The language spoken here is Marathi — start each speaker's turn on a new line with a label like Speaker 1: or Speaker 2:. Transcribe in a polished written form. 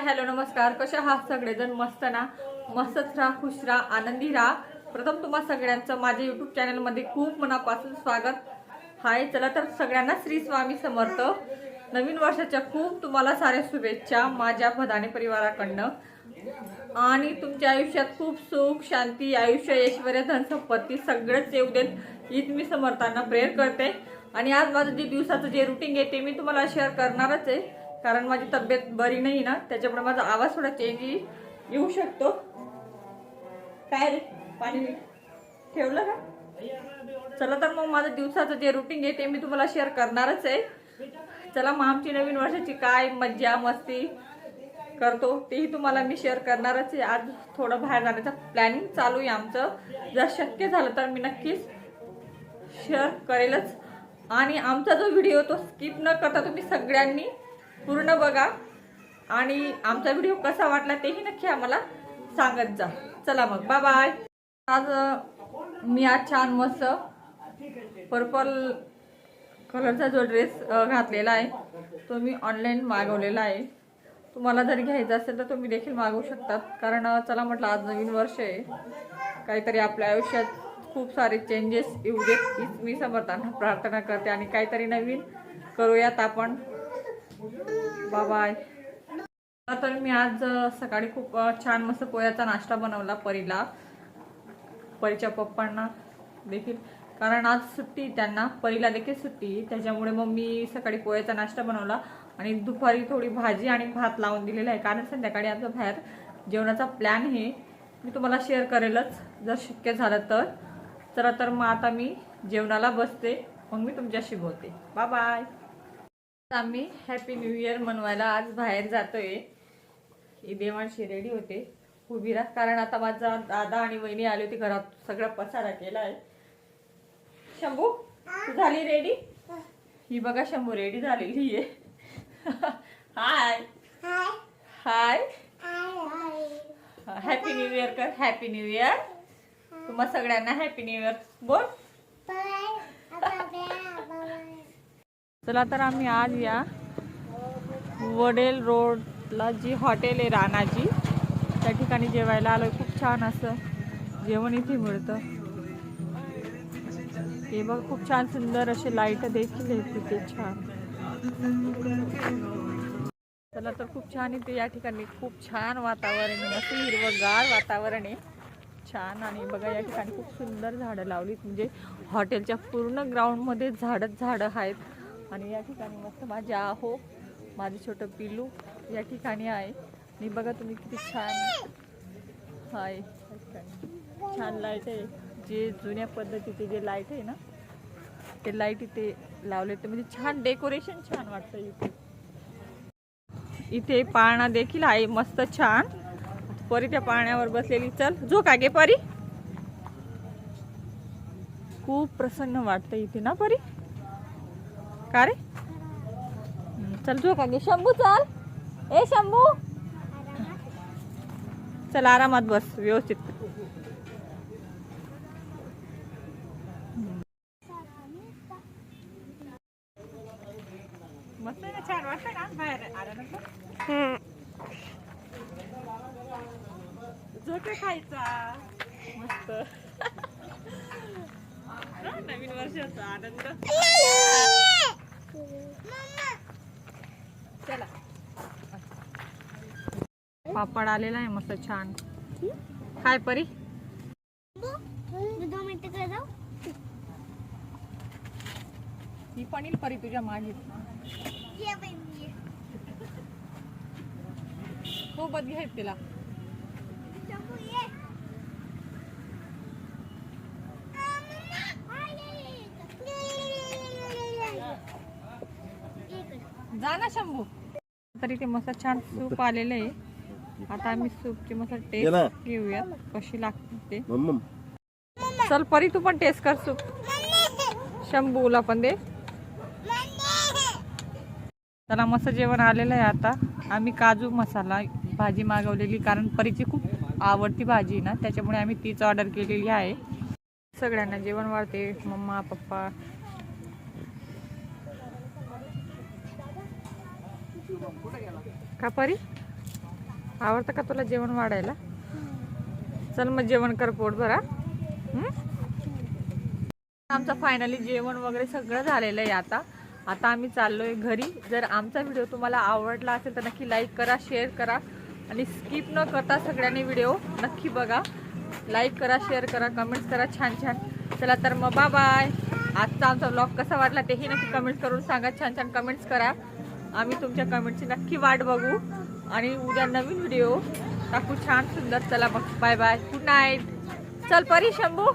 Speaker 1: हॅलो नमस्कार. कशा आहात सगळेजण? मस्त ना? मस्तच राहा, खुश राहा, आनंदी राहा. प्रथम तुम्हा सगळ्यांचं माझ्या यूट्यूब चॅनलमध्ये खूप मनापासून स्वागत. हाय, चला तर सगळ्यांना श्री स्वामी समर्थ. नवीन वर्षाच्या खूप तुम्हाला साऱ्या शुभेच्छा माझ्या भदाणे परिवाराकडनं. आणि तुमच्या आयुष्यात खूप सुख शांती, आयुष्य, ऐश्वर्य, धन संपत्ती सगळंच येऊ देत हीच मी समर्थांना प्रेयर करते. आणि आज माझं जे दिवसाचं जे रुटीन आहे ते मी तुम्हाला शेअर करणारच आहे, कारण माझी तब्येत बरी नाही ना, त्याच्यामुळे माझा आवाज थोडा चेंज येऊ शकतो. काय रे, पाणी ठेवलं का? चला तर मग माझं दिवसाचं जे रुटीन आहे ते मी तुम्हाला शेअर करणारच आहे. चला मग आमची नवीन वर्षाची काय मज्जा मस्ती करतो तेही तुम्हाला मी शेअर करणारच आहे. आज थोडं बाहेर जाण्याचं प्लॅनिंग चालू आहे आमचं. जर शक्य झालं तर मी नक्कीच शेअर करेलच. आणि आमचा जो व्हिडिओ तो स्किप न करता तुम्ही सगळ्यांनी पूर्ण बघा आणि आमचा व्हिडिओ कसा वाटला तेही नक्की आम्हाला सांगत जा. चला मग बाय बाय. आज मी छान मस्त पर्पल कलरचा जो ड्रेस घातलेला आहे तो मी ऑनलाईन मागवलेला आहे. तुम्हाला जर घ्यायचा असेल तर तुम्ही देखील मागवू शकतात, कारण चला म्हटलं आज नवीन वर्ष आहे, काहीतरी आपल्या आयुष्यात खूप सारे चेंजेस येऊ देत हीच मी समर्थांना प्रार्थना करते आणि काहीतरी नवीन करूयात आपण. Bye bye. तर मी आज सकाळी खूप छान मस्त पोह्याचा नाश्ता बनवला परीला, परीच्या पप्पांना देखील, कारण आज सुट्टी त्यांना, परीला देखील सुट्टी, त्याच्यामुळे मग मी सकाळी पोह्याचा नाश्ता बनवला आणि दुपारी थोडी भाजी आणि भात लावून दिलेला आहे, कारण संध्याकाळी आमचं बाहेर जेवणाचा प्लॅन हे मी तुम्हाला शेअर करेलच जर शक्य झालं तर. चला तर मग आता मी जेवणाला बसते, मग मी तुमच्याशी बोलते. Bye bye. आम्ही हॅपी न्यू इयर मनवायला आज बाहेर जातोय. ही देवांशी रेडी होते उभी राहा, कारण आता माझा दादा आणि वहिनी आली होती घरात, सगळा पसारा केला आहे. शंभू तू झाली रेडी? ही बघा शंभू रेडी झालेली आहे. हाय हाय, हॅपी न्यू इयर कर. Happy new year. तुम्हा सगळ्यांना हॅपी न्यू इयर बोल. चला तर आम्ही आज या वडेल रोडला जी हॉटेल आहे राणाजी त्या ठिकाणी जेवायला आलोय. खूप छान असं जेवण इथे मिळतं. हे बघ खूप छान सुंदर असे लाईट देखील आहेत तिथे, छान. चला तर खूप छान इथे या ठिकाणी खूप छान वातावरण आहे, असं हिरवंगार वातावरण आहे छान. आणि बघा या ठिकाणी खूप सुंदर झाडं लावलीत, म्हणजे हॉटेलच्या पूर्ण ग्राउंडमध्ये झाडं आहेत. आणि या ठिकाणी मस्त माझ्या आहो माझं छोटं पिल्लू या ठिकाणी आहे. आणि बघा तुम्ही किती छान आहे, छान लाईट आहे. जे जुन्या पद्धतीचे जे लाईट आहे ना ते लाईट इथे लावले, तर म्हणजे छान डेकोरेशन छान वाटतं इथे. इथे पाळणा देखील आहे मस्त छान. परी त्या पाळण्यावर बसलेली. चल जो का गे परी, खूप प्रसन्न वाटतं इथे ना परी, का रे? चल जो का गे शंभू, चल ए शंभू, चल आरामात बस व्यवस्थित. मस्त ना, छान वाटतं ना बाहेर आल्यानंतर. झोके खायचा मस्त. नवीन वर्षाचा आनंद. चला पापड आलेला आहे मस्त छान. काय परी? ही पण येईल परी तुझ्या मागे. सोबत घे तिला. जा ना शंभू. तरी ते मस्त छान सूप आलेलं आहे. आता आम्ही सूपची मस्त टेस्ट घेऊयात कशी लागते ते. चल परी तू पण टेस्ट कर सूप. शंभूला पण दे. चला मस्त जेवण आलेलं आहे. आता आम्ही काजू मसाला भाजी मागवलेली, कारण परीची खूप आवडती भाजी ना, त्याच्यामुळे आम्ही तीच ऑर्डर केलेली आहे. सगळ्यांना जेवण वाढते, मम्मा पप्पा. का परी? आवडतं का तुला जेवण वाढायला? चल मग जेवण कर पोट भरा. आमचं फायनली जेवण वगैरे सगळं झालेलं आहे. आता आम्ही चाललोय घरी. जर आमचा व्हिडिओ तुम्हाला आवडला असेल तर नक्की लाईक करा, शेअर करा आणि स्किप न करता सगळ्यांनी व्हिडिओ नक्की बघा. लाईक करा, शेअर करा, कमेंट्स करा छान छान. चला तर मग बाय बाय. आजचा आमचा व्लॉग कसा वाटला तेही नक्की कमेंट्स करून सांगा. छान छान कमेंट्स करा. आम्ही तुमच्या कमेंटची नक्की वाट बघू आणि उद्या नवीन व्हिडिओ टाकू छान सुंदर. चला मग बाय बाय, गुड नाईट. चल परी, शंभू.